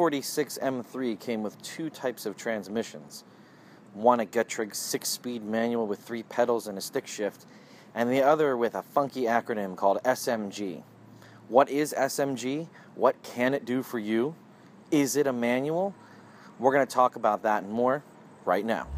E46 M3 came with two types of transmissions. One a Getrig 6-speed manual with 3 pedals and a stick shift, and the other with a funky acronym called SMG. What is SMG? What can it do for you? Is it a manual? We're going to talk about that and more right now.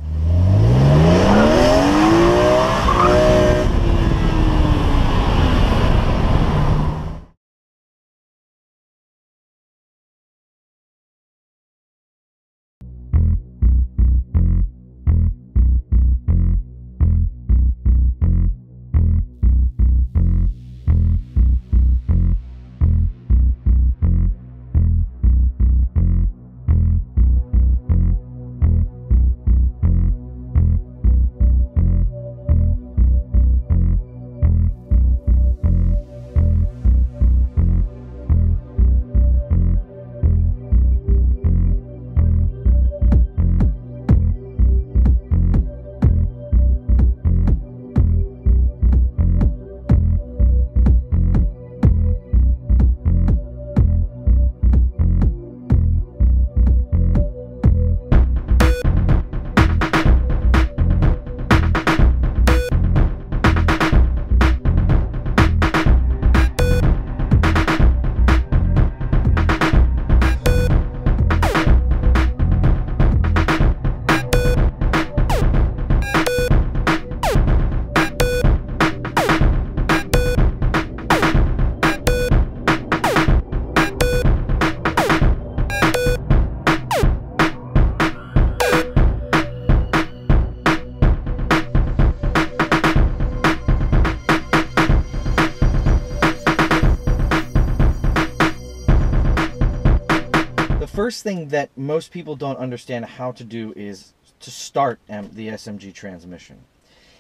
First thing that most people don't understand how to do is to start the SMG transmission.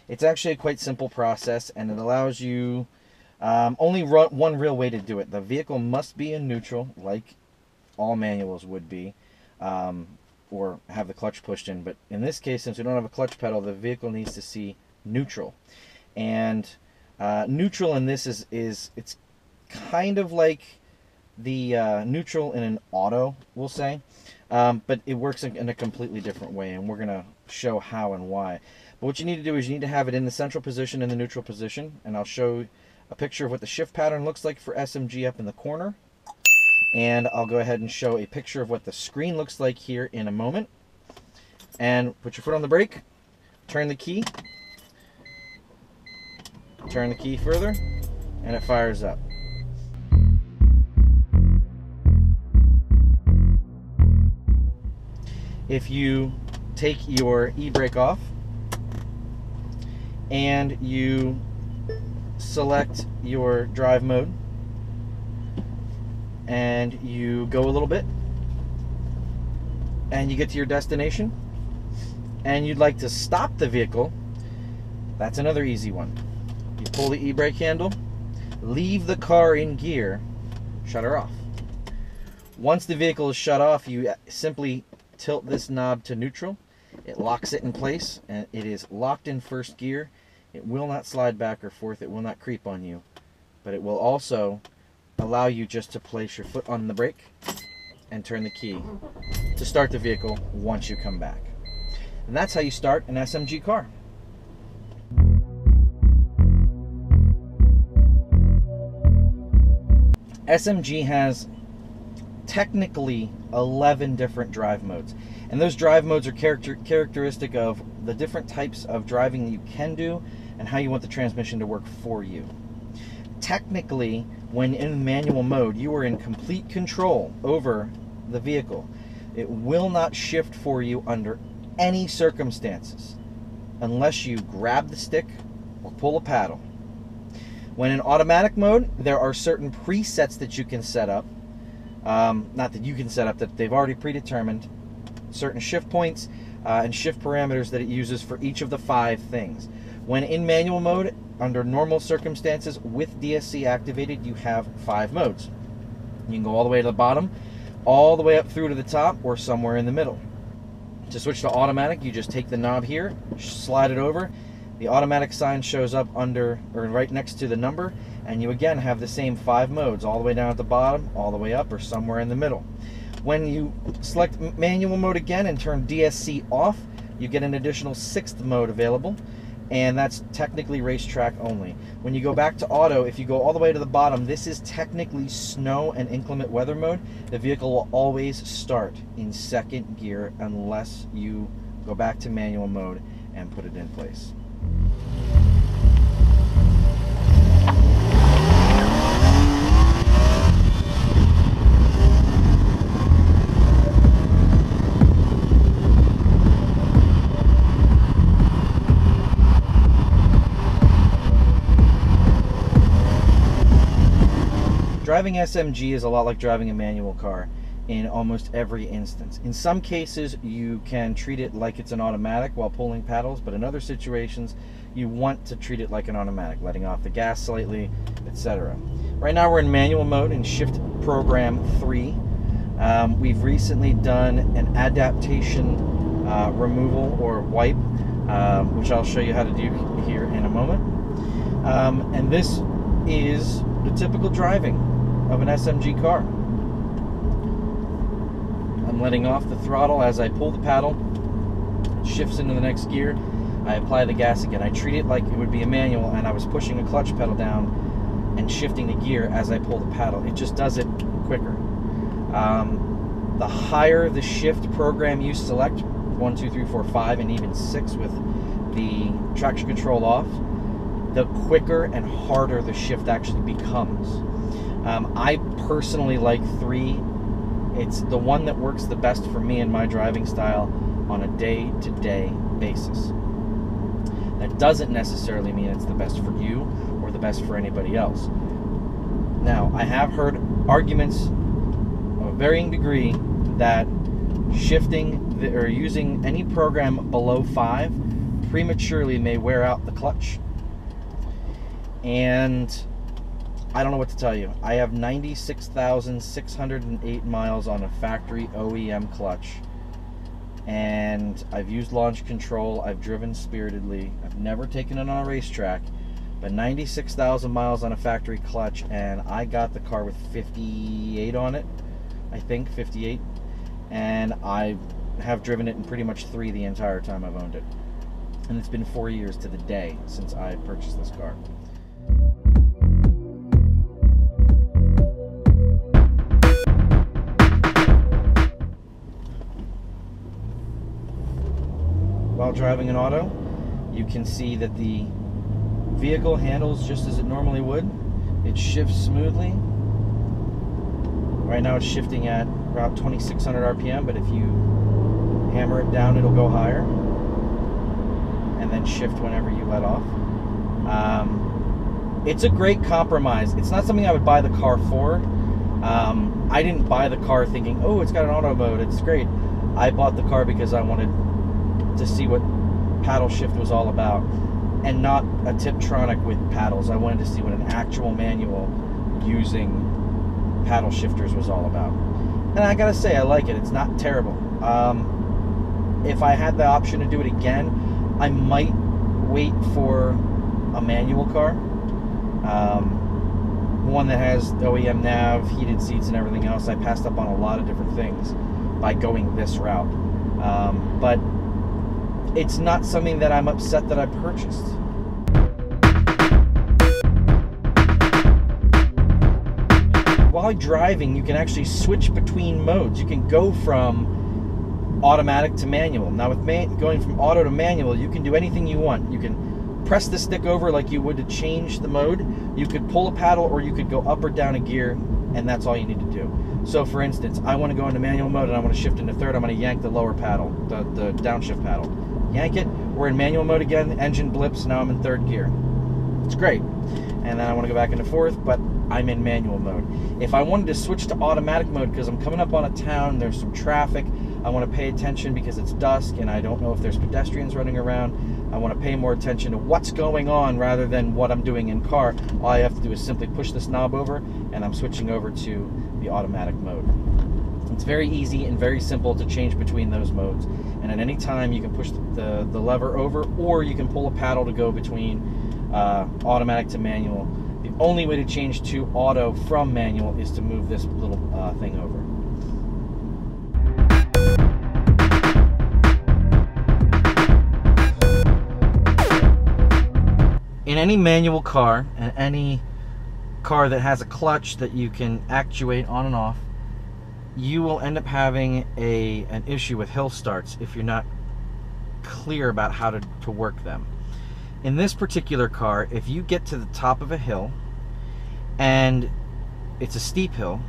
It's actually a quite simple process, and it allows you only one real way to do it. The vehicle must be in neutral, like all manuals would be, or have the clutch pushed in. But in this case, since we don't have a clutch pedal, the vehicle needs to see neutral. And neutral in this is it's kind of like the neutral in an auto, we'll say, but it works in a completely different way, and we're going to show how and why. But what you need to do is you need to have it in the central position, in the neutral position, and I'll show a picture of what the shift pattern looks like for SMG up in the corner, and I'll go ahead and show a picture of what the screen looks like here in a moment. And put your foot on the brake, turn the key further, and it fires up. If you take your e-brake off and you select your drive mode and you go a little bit and you get to your destination and you'd like to stop the vehicle, that's another easy one. You pull the e-brake handle, leave the car in gear, shut her off. Once the vehicle is shut off, you simply tilt this knob to neutral. It locks it in place, and it is locked in first gear. It will not slide back or forth. It will not creep on you, but it will also allow you just to place your foot on the brake and turn the key to start the vehicle once you come back. And that's how you start an SMG car. SMG has technically 11 different drive modes, and those drive modes are characteristic of the different types of driving that you can do and how you want the transmission to work for you. Technically, when in manual mode, you are in complete control over the vehicle. It will not shift for you under any circumstances unless you grab the stick or pull a paddle. When in automatic mode, there are certain presets that you can set up. Not that you can set up, that they've already predetermined certain shift points and shift parameters that it uses for each of the 5 things. When in manual mode, under normal circumstances with DSC activated, you have 5 modes. You can go all the way to the bottom, all the way up through to the top, or somewhere in the middle. To switch to automatic, you just take the knob here, slide it over, the automatic sign shows up under, or right next to the number, and you again have the same 5 modes, all the way down at the bottom, all the way up, or somewhere in the middle. When you select manual mode again and turn DSC off, you get an additional 6th mode available, and that's technically racetrack only. When you go back to auto, if you go all the way to the bottom, this is technically snow and inclement weather mode. The vehicle will always start in 2nd gear unless you go back to manual mode and put it in place. Driving SMG is a lot like driving a manual car in almost every instance. In some cases, you can treat it like it's an automatic while pulling paddles, but in other situations, you want to treat it like an automatic, letting off the gas slightly, etc. Right now, we're in manual mode in Shift Program 3. We've recently done an adaptation removal or wipe, which I'll show you how to do here in a moment. And this is the typical driving of an SMG car. I'm letting off the throttle as I pull the paddle. It shifts into the next gear. I apply the gas again. I treat it like it would be a manual, and I was pushing a clutch pedal down and shifting the gear as I pull the paddle. It just does it quicker. The higher the shift program you select, 1, 2, 3, 4, 5, and even 6 with the traction control off, the quicker and harder the shift actually becomes. I personally like 3. It's the one that works the best for me and my driving style on a day-to-day basis. That doesn't necessarily mean it's the best for you or the best for anybody else. Now, I have heard arguments of a varying degree that shifting or using any program below 5 prematurely may wear out the clutch. And I don't know what to tell you. I have 96,608 miles on a factory OEM clutch, and I've used launch control. I've driven spiritedly. I've never taken it on a racetrack, but 96,000 miles on a factory clutch, and I got the car with 58 on it, I think 58, and I have driven it in pretty much 3 the entire time I've owned it, and it's been 4 years to the day since I purchased this car. While driving in auto, you can see that the vehicle handles just as it normally would. It shifts smoothly. Right now it's shifting at about 2,600 RPM, but if you hammer it down, it'll go higher. And then shift whenever you let off. It's a great compromise. It's not something I would buy the car for. I didn't buy the car thinking, oh, it's got an auto mode, it's great. I bought the car because I wanted to see what paddle shift was all about, and not a Tiptronic with paddles. I wanted to see what an actual manual using paddle shifters was all about. And I gotta say, I like it. It's not terrible. If I had the option to do it again, I might wait for a manual car, one that has OEM nav, heated seats, and everything else. I passed up on a lot of different things by going this route, but it's not something that I'm upset that I purchased. While driving, you can actually switch between modes. You can go from automatic to manual. Now with going from auto to manual, you can do anything you want. You can press the stick over like you would to change the mode. You could pull a paddle, or you could go up or down a gear, and that's all you need to do. So for instance, I want to go into manual mode and I want to shift into 3rd. I'm going to yank the lower paddle, the downshift paddle. Yank it, we're in manual mode again, the engine blips, now I'm in 3rd gear. It's great. And then I want to go back into 4th, but I'm in manual mode. If I wanted to switch to automatic mode because I'm coming up on a town, there's some traffic, I want to pay attention because it's dusk and I don't know if there's pedestrians running around, I want to pay more attention to what's going on rather than what I'm doing in car, all I have to do is simply push this knob over and I'm switching over to the automatic mode. It's very easy and very simple to change between those modes. And at any time you can push the lever over, or you can pull a paddle to go between automatic to manual. The only way to change to auto from manual is to move this little thing over. any manual car and any car that has a clutch that you can actuate on and off, you will end up having an issue with hill starts if you're not clear about how to work them. In this particular car, if you get to the top of a hill and it's a steep hill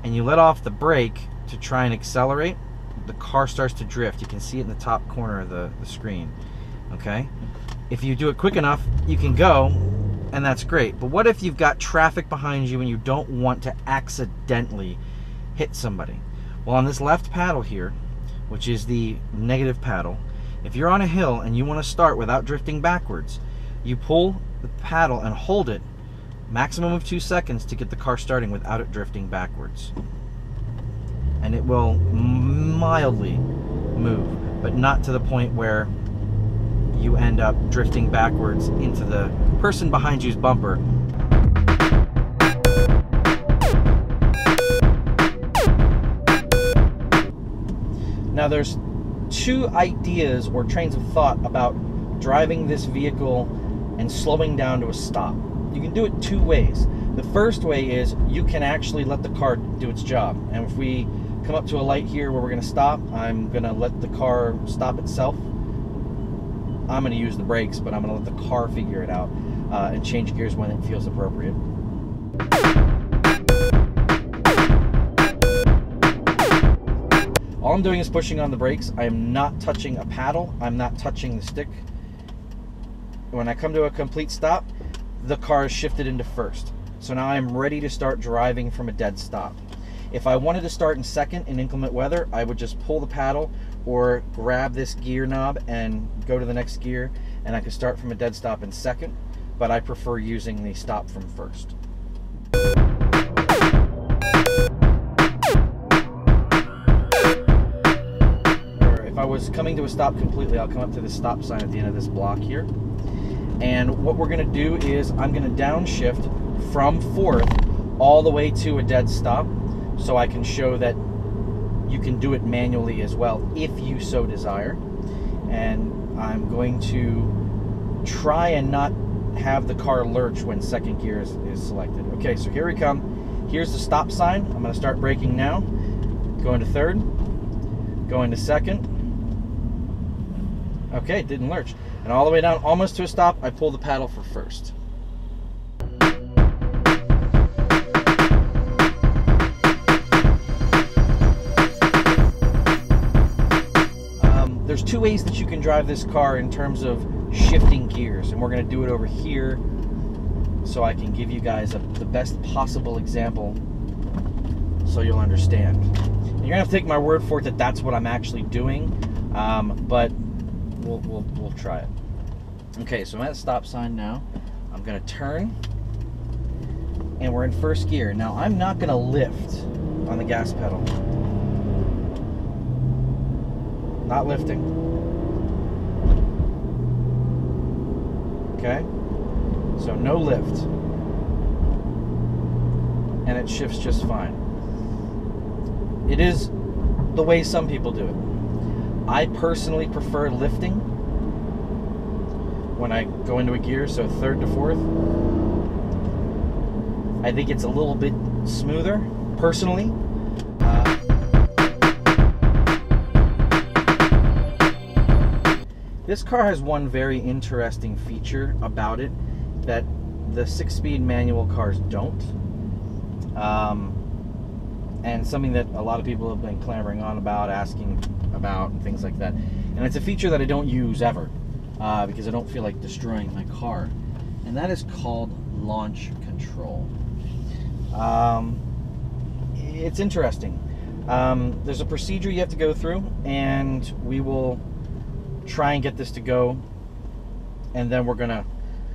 and you let off the brake to try and accelerate, the car starts to drift. You can see it in the top corner of the screen. Okay? If you do it quick enough, you can go, and that's great. But what if you've got traffic behind you and you don't want to accidentally hit somebody? Well, on this left paddle here, which is the negative paddle, if you're on a hill and you want to start without drifting backwards, you pull the paddle and hold it maximum of 2 seconds to get the car starting without it drifting backwards. And it will mildly move, but not to the point where you end up drifting backwards into the person behind you's bumper. Now there's two ideas or trains of thought about driving this vehicle and slowing down to a stop. You can do it two ways. The first way is you can actually let the car do its job. And if we come up to a light here where we're going to stop, I'm going to let the car stop itself. I'm going to use the brakes, but I'm going to let the car figure it out and change gears when it feels appropriate. All I'm doing is pushing on the brakes. I am not touching a paddle. I'm not touching the stick. When I come to a complete stop, the car is shifted into first. So now I'm ready to start driving from a dead stop. If I wanted to start in second in inclement weather, I would just pull the paddle or grab this gear knob and go to the next gear, and I could start from a dead stop in second, but I prefer using the stop from first. Or if I was coming to a stop completely, I'll come up to the stop sign at the end of this block here. And what we're going to do is I'm going to downshift from fourth all the way to a dead stop, so I can show that you can do it manually as well if you so desire. And I'm going to try and not have the car lurch when second gear is selected. Okay, so here we come. Here's the stop sign. I'm going to start braking now. Going to third. Going to second. Okay, it didn't lurch. And all the way down, almost to a stop, I pull the paddle for first. There's two ways that you can drive this car in terms of shifting gears, and we're going to do it over here so I can give you guys the best possible example so you'll understand. You're going to have to take my word for it that that's what I'm actually doing, but we'll try it. Okay, so I'm at a stop sign now. I'm going to turn, and we're in first gear. Now, I'm not going to lift on the gas pedal. Not lifting. Okay? So no lift. And it shifts just fine. It is the way some people do it. I personally prefer lifting when I go into a gear, so third to fourth. I think it's a little bit smoother, personally. This car has one very interesting feature about it that the 6-speed manual cars don't. And something that a lot of people have been clamoring on about, asking about, and things like that. And it's a feature that I don't use ever because I don't feel like destroying my car. And that is called launch control. It's interesting. There's a procedure you have to go through, and we will try and get this to go, and then we're gonna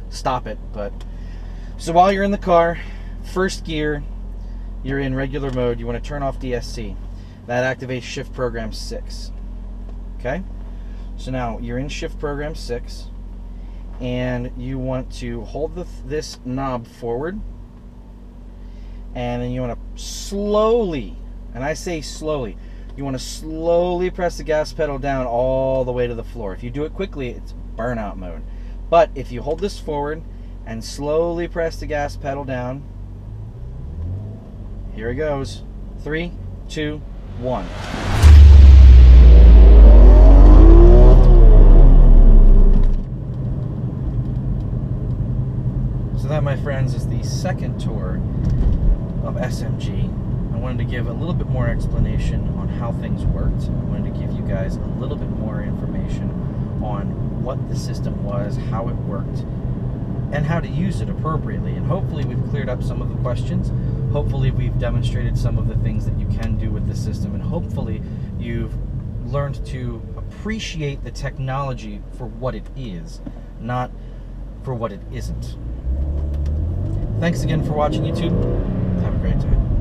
stop it. But so while you're in the car, first gear, you're in regular mode, you want to turn off DSC. That activates shift program 6. Okay, so now you're in shift program 6, and you want to hold this knob forward, and then you want to slowly, and I say slowly, you want to slowly press the gas pedal down all the way to the floor. If you do it quickly, it's burnout mode. But if you hold this forward and slowly press the gas pedal down. Here it goes. 3, 2, 1. So that, my friends, is the second tour of SMG. I wanted to give a little bit more explanation on how things worked. I wanted to give you guys a little bit more information on what the system was, how it worked, and how to use it appropriately. And hopefully we've cleared up some of the questions. Hopefully we've demonstrated some of the things that you can do with the system, and hopefully you've learned to appreciate the technology for what it is, not for what it isn't. Thanks again for watching, YouTube. Have a great day.